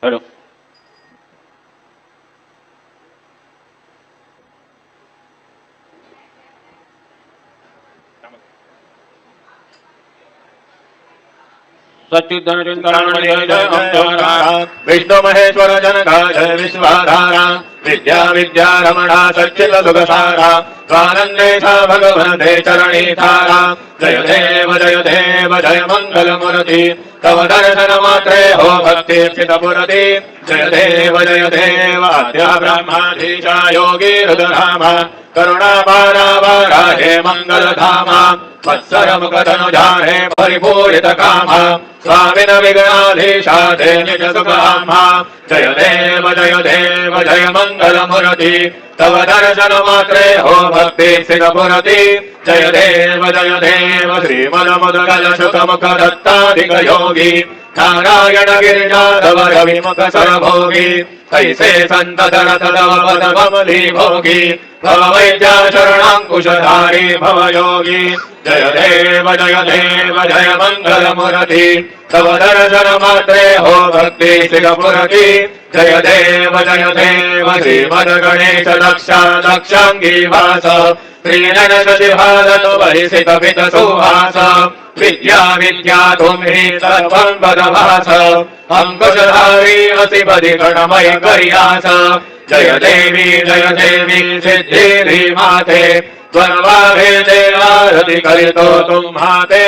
hello Vishnu Maheshwar जनका जय विश्वाधारा विद्या विद्या रमणा सच्चिद सुखसारा स्वानंदेशा भगवते चरणी थारा जय देव जय मंगल मूर्ति तव दर्शन मात्रे हो भक्ति चितपुरति जय देव आद्या ब्रह्माधीशा योगी रुद्रधामा करुणा वाराहे मंगल धामा वत्सर मुखधनुजा हे परिपूरित कामा स्वामिन विघ्नाधीशा ते निज सुखामा जय देव जय मंगल मूर्ति तव दर्शन मात्रे हो भक्ति सिद्धपुरति जय देव श्रीमद मुद्गल सुख मुख दत्ताधिक योगी नारायण गिरिजाधवर विमुख सरभोगी ऐसे संत दरत तव पद कमली भोगी भव वैद्या शरणांकुशधारी भव योगी जय देव जय मंगल मूर्ति तव दर्शन मात्रे हो भक्ति सिद्धपुरति जय देव श्रीमद गणेश दक्षांगी वास श्रीनन शशिभादनु बहिषित पित सुहास विद्या तुम्हि सर्वं पदभास अंकुशधारी असि बदि गणमय करियास जय देवी सिद्धि माते त्वन्वाभे देवारति करितो तुम्हाते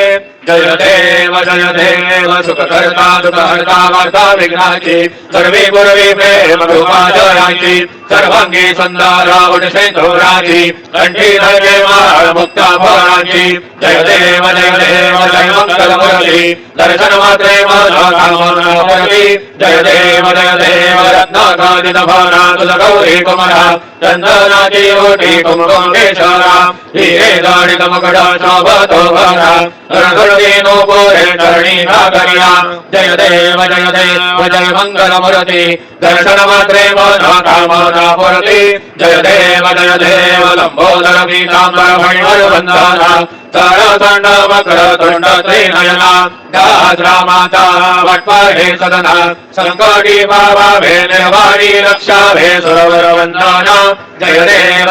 जय देव सुखकर्ता दुःखहर्ता वार्ता विघ्नाची सर्वे पूर्वी प्रेम रूपाजयाची सर्वांगी सुंदरा उडशेंदोराची कंठी धरे माळ मुक्ता भराची जय देव जय मंगल मूर्ति दर्शन मात्रे मनोकामना पूर्ति जय देव रत्नाकादित भवना तुझ गौरी कुमरा चंदनाची ओटी कुमकुंडेश्वरा हिरे दाडित मुकुट शोभतो भरा रणधुर्दीनो पूरे चरणी नागरिया जय देव जय मंगल मूर्ति दर्शन मात्रे मनोकामना पूर्ति जय देव लंबोदर पीतांबर मणिवर वंदना सरसंड मकर तुंड त्रिनयना दासरा माता वटपहे सदना संकटी बाबा भे निर्वाणी रक्षा भे सुरवर वंदना जय देव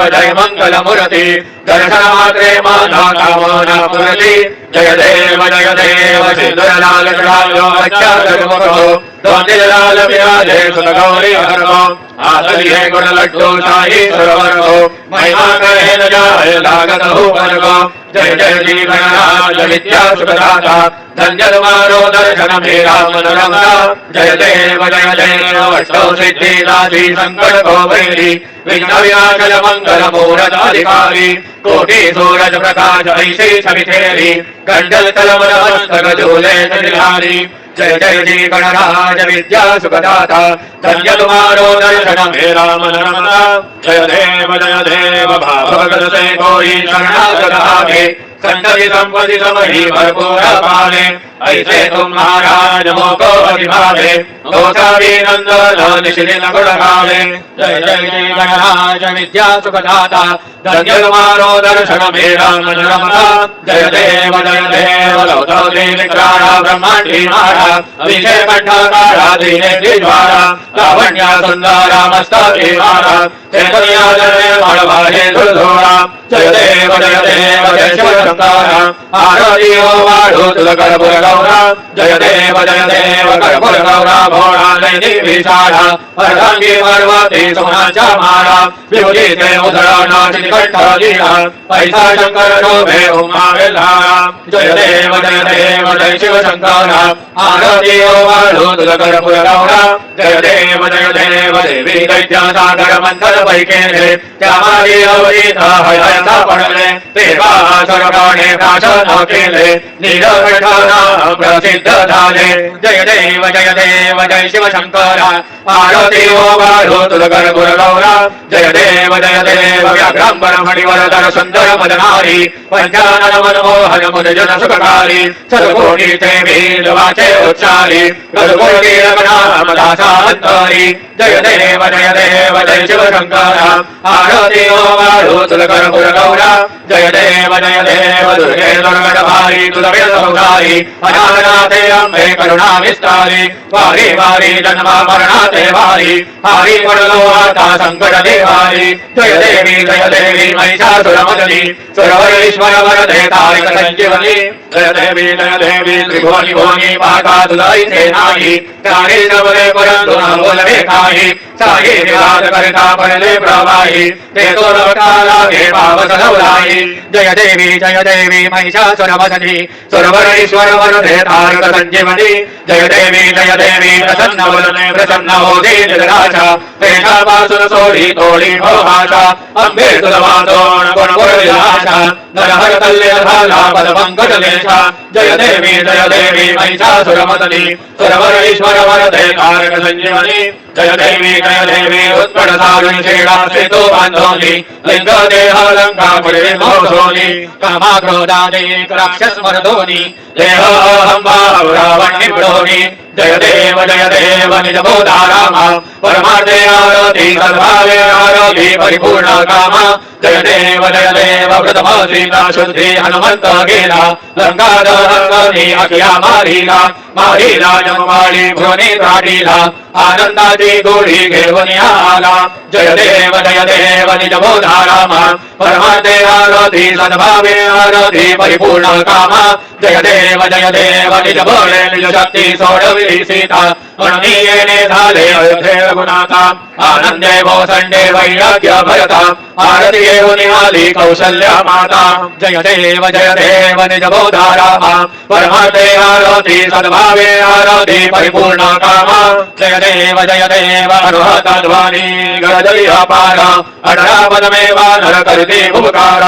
जय मंगल मूर्ति दर्शन मात्रे मनोकामना पूर्ति जय देव सिंदूरलाल चढ़ायो अच्छा जगमुखो लाल विराजे सुत गौरी हरो आदलिए गुण लड्डू शाही सरवरो महिमा कहे न जाए लागत हो वर्गो जय जी गणराज विद्या सुखदाता धन्य तुम्हारो दर्शन मेरा मन रमना जय देव अष्टौ सिद्धि दासी संकट को भैरी विघ्न विनाशक मंगल मूरत अधिकारी कोटि सूरज प्रकाश ऐसी छवि तेरी कंडल तलमल मस्तक झूले श्रीहारी जय जी गणराज विद्या सुखदाता धन्य तुम्हारो दर्शन मेरा मन रमना जय देव भावगत से कोई शरणागत आगे संतति संपत्ति समही भरपूर पाले ऐसे तुम महाराज मोको अभिभावे गोसावी नंदन निशिदिन गुण गावे जय गणराज विद्या सुखदाता धन्य तुम्हारो दर्शन मेरा मन रमना जय देव लौतो विक्राणा ब्रह्मांडी मारा अभिषेक कंठकारा दीने द्विज्वारा लावण्या सुंदरा मस्तकी मारा चैतन्या जय बड़वाहे दुर्धोरा जय देव जय शिव शंकरा आरती हो वाळू तुझ कर्पूर गौरा जय देव कर्पूर गौरा भोळा नैनी विशाळा अर्धांगी पार्वती सोनाच्या माळा विभूती ते उधळा कंठ दिला पैसा शंकर शोभे उमा वेल्हारा जय देव जय शिव शंकरा आरती हो वाळू तुझ कर्पूर गौरा जय देव देवी दैत्य सागर मंथन पैकेले त्यामारी अवधीता हयता पडले तेव्हा सर्वाने प्राशन केले नीलकंठना प्रसिद्ध झाले जय देव जय शिव शंकरा आरती हो वाळू तुझ कर्पूर गौरा जय देव व्याघ्रांबर मणिवर दर सुंदर मदनारी पंचानन मनमोहन मुनिजन सुखकारी सद्गुणीचे वेद वाचे उच्चारी गद्गुणी रघुनाम दासा अंतरी जय देव जय शिव शंकरा आरती हो वाळू तुझ कर्पूर गौरा जय देव दुर्गे दुर्गट भारी तुझ वेद सौधारी अनाथनाथे अम्बे करुणा विस्तारी वारी वारी जन्म मरणाते वारी हारी पडलो आता संकट देवारी जय देवी महिषासुरमर्दिनी सुरवरेश्वर वरदे तारिक संजीवनी जय देवी त्रिभुवनी भुवनी पाका तुलाई सेनाई तारी सबरे परंतु न बोलवे काही साई विवाद करता पडले प्रवाही ते तो लवटाला घे पावस नवलाई जय देवी महिषासुरमर्दिनी सुरवरेश्वर वरदे तारिक संजीवनी जय देवी प्रसन्न वदने प्रसन्न होती जगराजा तेषापासून सोडी तोडी भवभाषा अंबे तुलवादोण गुणगुणविलासा नरहर कल्य झाला पदपंकजलेशा जय देवी महिषासुरमर्दिनी सुरवर ईश्वर वरदे तारक संजीवनी जय देवी उत्कट सागरी शेडा सेतु बांधोनी लिंग देह लंका पुढे मोसोनी कामा क्रोधादे राक्षस मर्दोनी देह अहं रावण निपडोनी जय देव निज बोधा रामा परमार्थे आरती सद्भावे आरती परिपूर्ण कामा जय देव प्रथम सीता शुद्धि हनुमंत गेला लंका दहनी अखिया मारीला जमवाडी भ्रोनी काढीला आनंदाची गोळी घेऊन आला जय देव निज बोधा रामा परमार्थे आरती सद्भावे आरती परिपूर्ण कामा जय देव निज बळे निज शक्ती सोडविली सीता म्हणून येणे झाले अयोध्ये रघुनाथा आनंदे भोसंडे वैराग्य भरता आरती घेऊन आली कौशल्या माता जय देव निज बोधा रामा परमार्थे आरती सद्भावे आरती परिपूर्ण कामा जय देव अनुहतध्वनी गरजली अपार अठरा पदमे वानर करती उपकार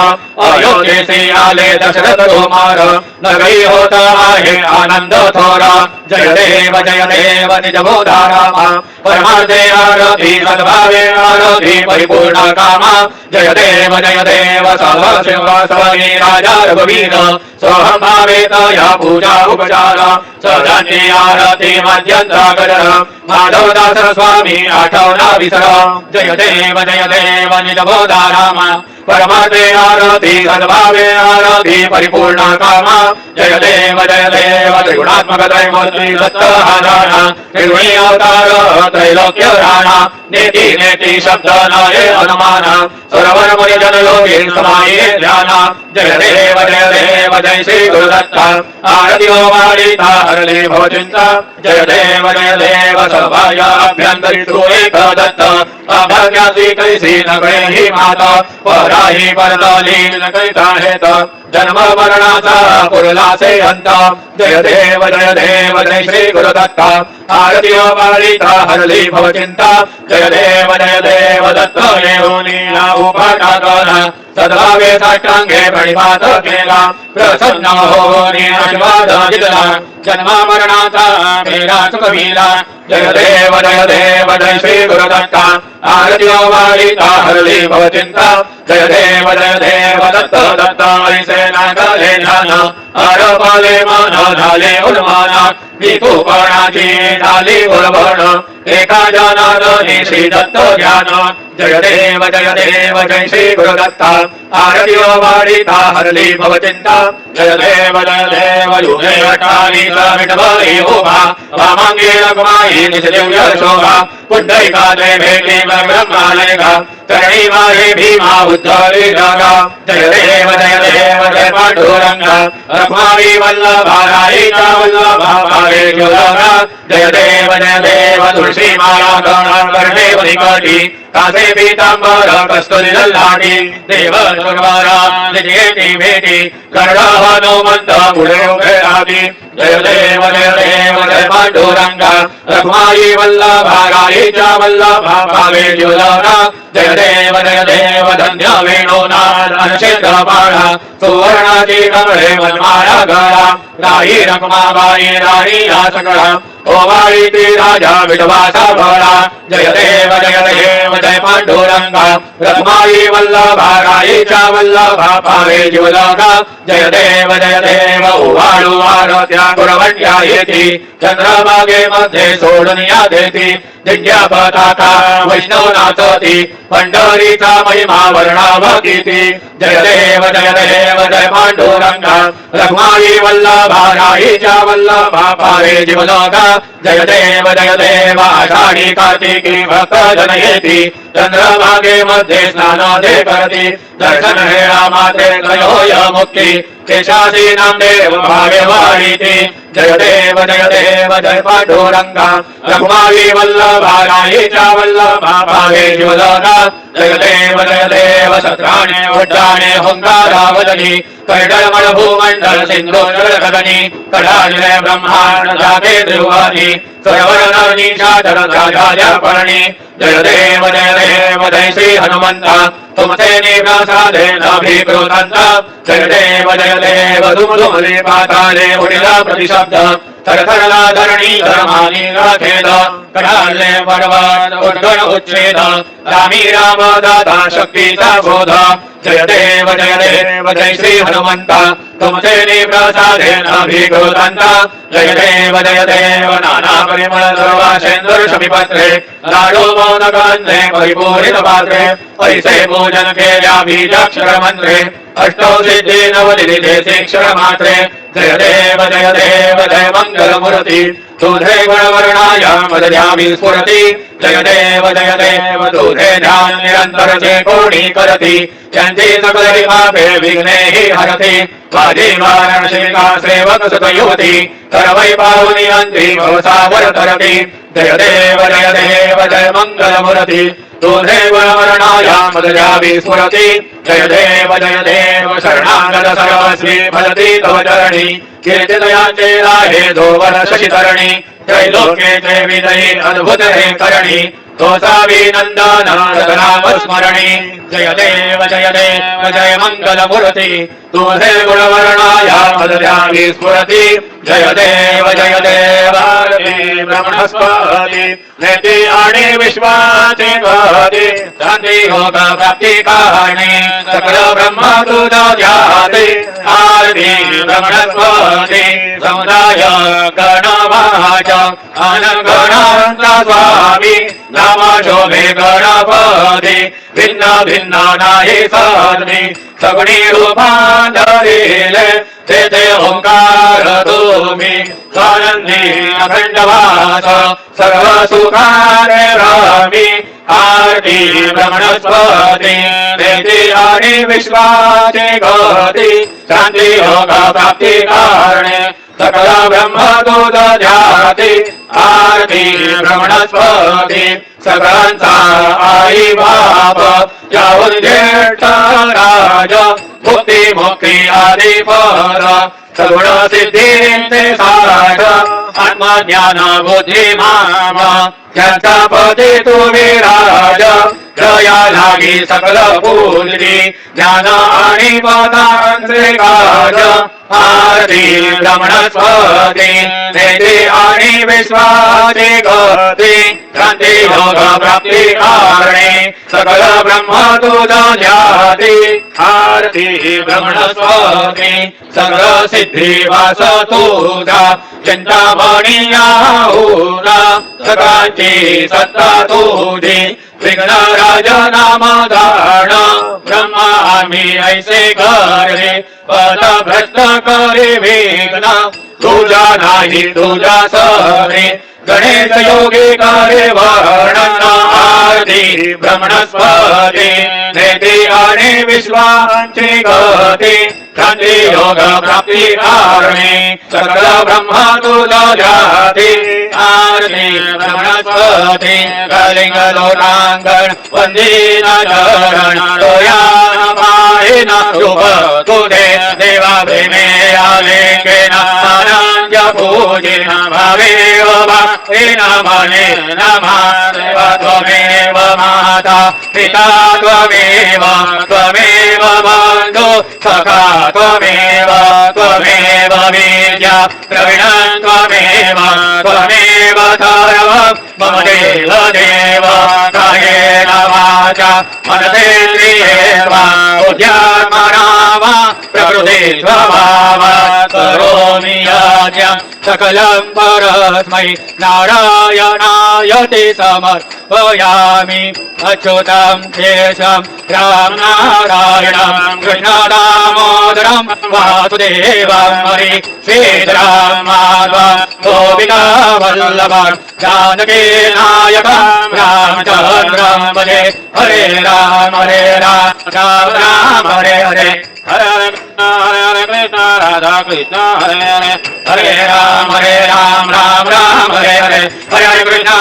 अयोध्येसी आले दशरथ कुमार नगरी होता आहे आनंद थोरा जय देव निज बोधा रामा परमार्थे आरती सद्भावे आरती परिपूर्ण कामा जय देव सर्वशिवासवनी राजा रघुवीर सोहम भावेत या पूजा उपचार सदान्य आरती मध्यंतर गजर माधवदास स्वामी आठवला विसर जय देव निज बोधा रामा परमार्थे आरती सद्भावे आरती परिपूर्ण कामा जय देव त्रिगुणात्मक त्रैमूर्ति सत्ताधारा त्रिगुणी अवतार त्रैलोक्य राणा नेति शब्द नाये अनुमान सरोवर मुनि जन योगी समाये ध्याना जय देव जय श्री गुरुदत्ता आरती वाणीता हरले भव चिंता जय देव सभाया अभ्यंतरी तू एक दत्त अभाग्यासी कैसी नगळे ही माता पराही परदली न कैता हेत जन्म मरणाचा पुरलासे अंत जय देव जय श्री गुरुदत्ता आरती वाणीता हरली भव चिंता जय देव दत्त येऊनी उपाटा करा सद्भावे साष्टांगे प्रणिपात केला प्रसन्न होऊनी आशीर्वाद दिला जन्म मरणाचा मेरा चुकविला जय देव जय श्री गुरुदत्ता आरती वाणीता हरली भव चिंता जय देव दत्त ऐसे नागले ध्यान आरोपाले मान झाले उन्माना विकुपणाची झाली उर्वण एका जनार्दनी श्री दत्त ज्ञान जय देव जय श्री गुरुदत्ता आरती वाणीता हरली भव चिंता जय देव युगे अटाली विठवई उभा वामांगी रघुमाई निज दिव्य शोभा पुंडरीका जय भेटी ब्रह्मालयगा करणी माहे भीमा उद्धरी जगा जय देव जय पांडुरंगा रघुमाई वल्लभा राईचा वल्लभा भावे ज्योलगा जय देव तुलसी माला गण करणे वनिकटी कासे पीतांबर कस्तुरी लल्लाटी देव सुरवारा निजेती भेटी कर्णा हनुमंत पुढे उभे आदी जय देव जय पांडुरंगा रघुमाई वल्लभा राईचा वल्लभा भावे ज्योलगा जय देव धन्य वेणुनाथ अनक्षेत्र बाळा सुवर्णाची कमळे वनमाळा गळा राही रखमाबाई राणी या सकळा ओवाळीती राजा विठवासा भरा जय देव जय पांडुरंगा रखमाई वल्लभा राईच्या वल्लभा पावे जीवलोका जय देव ओवाळू आरत्या कुरवंड्या येती चंद्रभागे मध्ये सोडून या देती दिंड्या पताका वैष्णव नाचती पंढरीचा महिमा वर्णावतीती जय देव जय पांडुरंगा रखमाई वल्लभा राईच्या वल्लभा पावे जीवलोका जय देव आषाढी कार्तिकी भक्त जन येती चंद्रभागे मध्ये स्नान ते करती दर्शन हेळा मात्रे त्रयोय मुक्ती केशासी नामदेव भावे वाढीती जय देव जय पांडुरंगा रखमाई वल्लभा राईच्या वल्लभा पावे जीवलोका जय देव सत्राणे उड्डाणे हुंकारावदनी कैडळमळ भूमंडल सिंधू जलगगनी कडाले ब्रह्मांड जागे त्रिभुवनी स्वयंवर निशाचर राजा पर्णी जय देव जय श्री हनुमंता तुमचे निवासादे नाभिकृतंता जय देव धुम धुमले पाताले उडिला प्रतिशब्द थरथरला धरणी धर्मानी राखेद कडाले पर्वत उद्गण उच्छेद रामी राम दादा शक्तीचा बोध जय देव जय श्री हनुमंता तुमचे निप्रसादे नाभिकृतंता जय देव नाना परिमळ सर्वाशेंदर शमीपत्रे लाडू मोदकांचे परिपूरित पात्रे ऐसे पूजन केल्या बीजाक्षर मंत्रे अष्टौ सिद्धी नवनिधि शेक्षर मात्रे जय देव जय मंगल मूर्ती तुझे गुणवर्णाया मदद्यामी स्फुरती जय देव तुझे ध्यान निरंतर जे कोणी करती त्यांची सकल पापे विघ्ने ही हरती माझी वाराणसी का सेवक सुत युवती करवै पावनी अंती भवसावर तरती जय देव जय मंगल मूर्ती तुझे गुणवर्णाया मदद्यामी स्फुरती जय देव शरणागत सर्वस्वी फलती तव चरणी कीर्तिदयाचे राहे धोवर शशितरणी त्रैलोक्येचे विजयी अद्भुत हे करणी तोसावी नंदन नाम स्मरणी जय देव जय मंगल मूर्ती तुझे गुणवर्णाया मदद्यामी स्फुरती जय देव ब्रह्मस्पती नेती आणि विश्वाची गती शांती योग प्राप्ती कारणे सकल ब्रह्म तुझा ध्याते आरती ब्रह्मस्पती समुदाय गणवाच अनगणांचा स्वामी नाम शोभे गणपती भिन्न भिन्न नाही साधने सगुणी रूपांतरिले तेथे ओंकार तुम्ही स्वानंदी अखंडवास सर्व सुखाने रामी आरती ब्रह्मस्पती नेती आणि विश्वाची गती शांती योग प्राप्ती कारणे सकल ब्रह्म दूध ध्याती आरती ब्रह्मस्पती सगळ्यांचा आई बाप याहून ज्येष्ठ राज मुक्ती मुक्ती आदी पर सगुण सिद्धींचे साठ आत्मज्ञान बुद्धी माम ज्यांचा पदी तू विराज जया लागी सकल पूजली ज्ञान आणि पदांचे काज आरती ब्रह्मस्पती नेती आणि विश्वाची गती क्रांती योग प्राप्ती कारणे सकल ब्रह्म तुझ ध्याती आरती ब्रह्मस्पती सगळ सिद्धी वास तुझा चिंतामणी याहून सकाळची सत्ता तुझी विघ्न राज नाम धारण ब्रह्मा आम्ही ऐसे करे पद भ्रष्ट करे विघ्न तुझा नाही तुझा सरे गणेश योगी करे वर्णन आरती ब्रह्मस्पती नेती आणि विश्वाची गती शांती योग प्राप्ती कारणे सकल ब्रह्म तुझ ध्याती आरती ब्रह्मस्पती कलिंग लोकांगण वंदीन चरण तोयान पाहिन शुभ तुझे देवा प्रेमे आलेखेन आनंद पूजिन भावेव भावेन मने नमः देव त्वमेव माता पिता त्वमेव त्वमेव बन्धु सखा त्वमेव विद्या प्रवीण त्वमेव देवताय मम देव देव कायेन वाचा मनसेन्द्रियेण वा बुद्ध्यात्मना वा प्रकृते स्वभावात् करोमि यज्ञं सकलं परस्मै नारायणायते समर्पयामि अच्युतं केशवं रामनारायणं कृष्णदामोदरं वासुदेवं हरि श्रीराम माधवं गोपिकावल्लभं जानकी नायकं रामचन्द्रं भजे हरे राम राम राम हरे हरे हरे कृष्ण राधा कृष्ण हरे हरे हरे राम राम राम हरे हरे हरे कृष्ण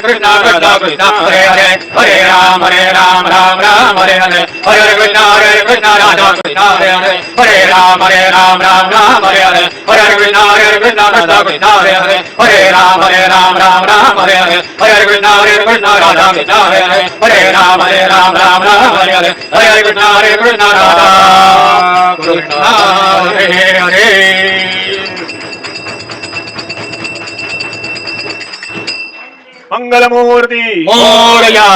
कृष्ण कृष्ण हरे हरे हरे राम राम हरे हरे हरे कृष्ण राधा कृष्ण हरे हरे हरे राम राम हरे हरे हरे कृष्ण कृष्ण कृष्ण हरे हरे हरे राम राम हरे हरे हरे कृष्ण राधा कृष्ण हरे हरे हरे राम राम हरे हरे हरे कृष्ण राधा कृष्ण हरे हरे मंगलमूर्ति मोरया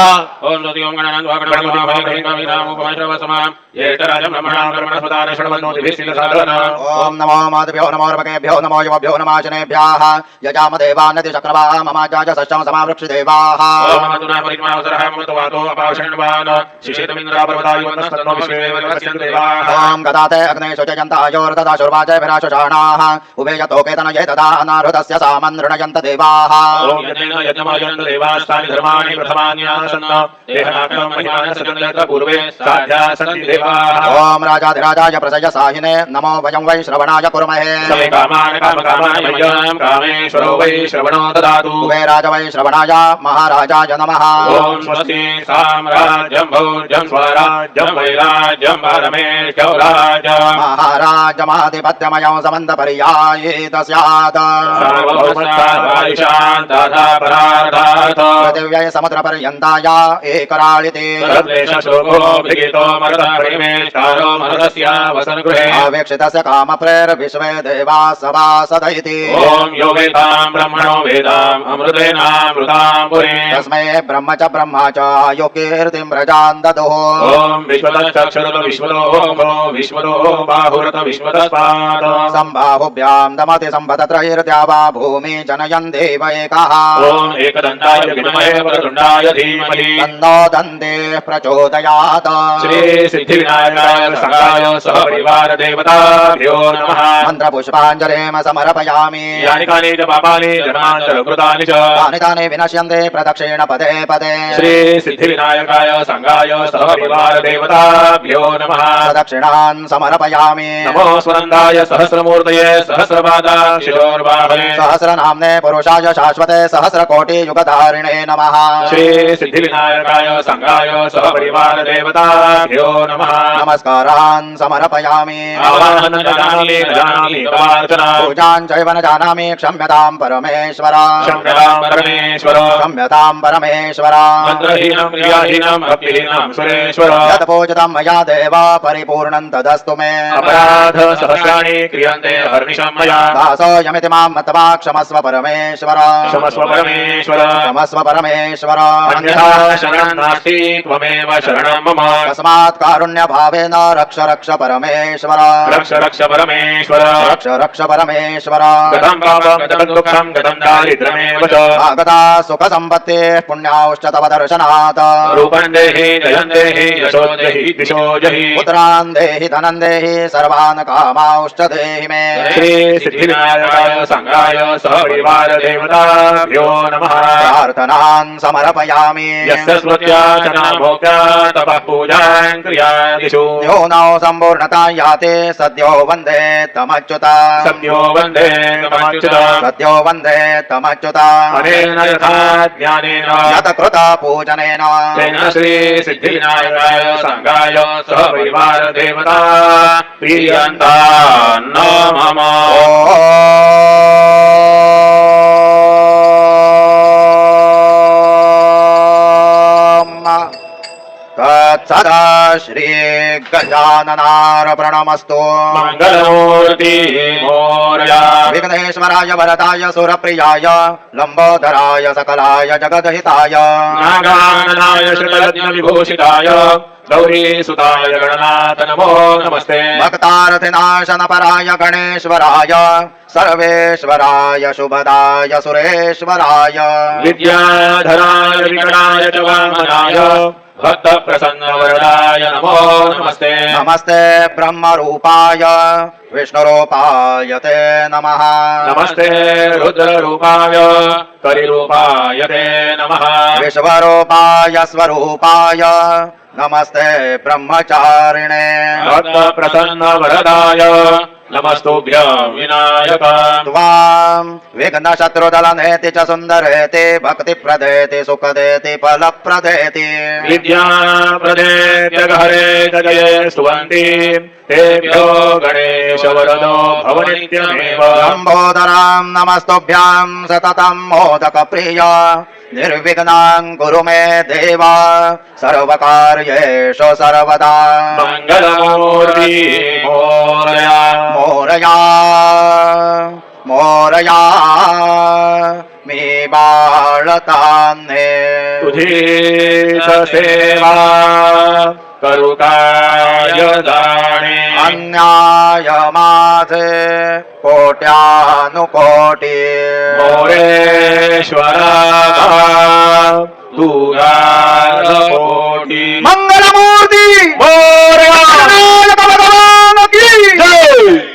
ओम ज्योति ओम गणानां वागणानां वागणानां उपमश्रवसमां येतराजं ब्रह्मणां ब्रह्मणस्पदान षड्वन्नोतिभिस्सिद्धसाधना ओम नमो मातभ्यो नमो ऋभकेभ्यो नमो युवभ्यो नमाशनेभ्यः यजामदेवानति चक्रवा ममाजाज सश्चम समावृक्षदेवाः ओम मधुना परिमावसरः मम तवातो अपावशन्वान शिशेतमिन्द्रापर्वतायुवनस्तन्नो विश्वेवस्यन्त देवाः ओम गदाते अग्ने शुचयन्तायोर्ददा शुर्वाचभिराशुषाणाः उभे यतोकेतनये तदा अनारुतस्य सामन्नृणयन्त देवाः ओम यज्ञेन यज्ञमायन्त देवास्तानि धर्माणि प्रथमान्यासन्न देहनाकं महिमानः सगन्धत्र पूर्वे साध्या सन्ति देवाः ओम राजाधिराजाय प्रसय साहिने नमो वयं वै श्रवणाय कुर्महे समे कामान् कामकामाय मह्यं कामेश्वरो वै श्रवणो ददातु कुबेराज वै श्रवणाय महाराजाय नमः ओम स्वस्ति साम्राज्यं भोज्यं स्वराज्यं वैराज्यं परमेश्वरो राज्यं महाराजमाधिपत्यमयं समन्तपर्यायित स्यात् सार्वभौमस्तायुषां तथा परार्थात् पृथिव्यै समुद्रपर्यन्ताय एकराळिते सर्वेशोभो विगितो मरतः प्रेमेष्टारो मरतस्य वसनगृहे अवेक्षितस्य कामप्रेर्विश्वे देवा सभासदैति ओम यो वेदां ब्रह्मणो वेदाम् अमृतेनामृतां पुरीं तस्मै ब्रह्म च ब्रह्मा च यो कीर्तिं व्रजान् ददुः ओम विश्वतश्चक्षुरत विश्वतो ओमो विश्वतो बाहुरत विश्वतस्पाद सम्बाहुभ्यां दमति सम्पतत्रैर्द्या वा भूमि जनयन् देव एकः ओम एकदन्ताय विद्महे वक्रतुण्डाय धीमहि तन्नो दन्तेः प्रचोदयात् श्री सिद्धिविनायकाय सखाय सहपरिवार देवताभ्यो नमः मन्त्रपुष्पाञ्जलिं समर्पयामि यानि कानि च पापानि जन्मान्तरकृतानि च तानि तानि विनश्यन्ते प्रदक्षिण पदे पदे श्री सिद्धिविनायकाय संगाय सहपरिवार देवताभ्यो नमः प्रदक्षिणान् समर्पयामि नमो स्वनन्दाय सहस्रमूर्तये सहस्रपादाक्षिशोर्बाहवे सहस्रनाम्ने पुरुषाय शाश्वते सहस्रकोटियुगधारिणे नमः श्री सिद्धिविनायकाय संगाय सहपरिवार देवताभ्यो नमः नमस्कारान् समर्पयामि आवाहनं जानामि न जानामि तवार्चना पूजां चैव न जानामि क्षम्यतां परमेश्वर क्षम्यतां परमेश्वर क्षम्यतां परमेश्वर मन्त्रहीनं क्रियाहीनं भक्तिहीनं सुरेश्वर यत् पूजितं मया देव परिपूर्णं तदस्तु मे अपराध सहस्राणि क्रियन्ते हर्निशं मया दासोऽयमिति मां मत्वा क्षमस्व परमेश्वर क्षमस्व परमेश्वर क्षमस्व परमेश्वर अन्यथा शरणं नास्ति त्वमेव शरणं मम तस्मात् कारुण्यभावेन रक्ष रक्ष परमेश्वर रक्ष रक्ष परमेश्वर रक्ष रक्ष परमेश्वर गतं पापं गतं दुःखं गतं दारिद्र्यमेव च आगता सुखसम्पत्तिः पुण्याश्च तव दर्शनात् रूपं देहि जयं देहि यशो देहि दिशो जहि पुत्रान् देहि धनं देहि सर्वान् कामांश्च देहि मे श्री सिद्धिविनायकाय संगाय सहपरिवार देवताभ्यो नमः प्रार्थनान् समर्पयामि यस्य स्मृत्या च नामोक्त्या तपः पूजां क्रियादिषु यो नौ सम्पूर्णता याते सद्यो वन्दे तमच्युता सद्यो वन्दे तमच्युता सद्यो वन्दे तमच्युता अनेन यथा ज्ञानेन यत कृत पूजनेन तेन श्री सिद्धिविनायकाय संगाय सहपरिवार देवता प्रीयन्ता न मम तत्सदा श्री गजाननार्पणमस्तु मंगलमूर्ति मोरया विघ्नेश्वराय वरदाय सुरप्रियाय लंबोदराय सकलाय जगदहिताय नागाननाय श्रुतयज्ञ विभूषिताय गौरीसुताय गणनाथ नमो नमस्ते भक्तार्थिनाशन पराय गणेश्वराय सर्वेश्वराय शुभदाय सुरेश्वराय विद्याधराय विकटाय च वामनाय भक्त प्रसन्न वरदाय नमो नमस्ते नमस्ते ब्रह्मरूपाय विष्णुरूपाय ते नमः नमस्ते रुद्ररूपाय करिरूपाय ते नमः विश्वरूपाय स्वरूपाय नमस्ते ब्रह्मचारिणे भक्त प्रसन्न वरदाय नमस्तुभ्य विनायक त्वां विघ्नशत्रुदलनेति च सुन्दरेति भक्तिप्रदेति सुखदेति फलप्रदेति विद्या प्रदेत्यगहरे जये स्तुवन्ति तेभ्यो गणेश वरदो भव नित्यमेव लम्बोदरां नमस्तुभ्यां सततं मोदकप्रिय निर्विघ्नां कुरु मे देव सर्वकार्येषु सर्वदा मङ्गलमूर्ति मोरया मोरया मोरया मी बाळतान्ने तुझीच सेवा करू काय जाणे अन्याय माझे कोट्यानुकोटी मोरेश्वरा तुझा कोटी मंगलमूर्ती मोरया विनायक भगवान की जय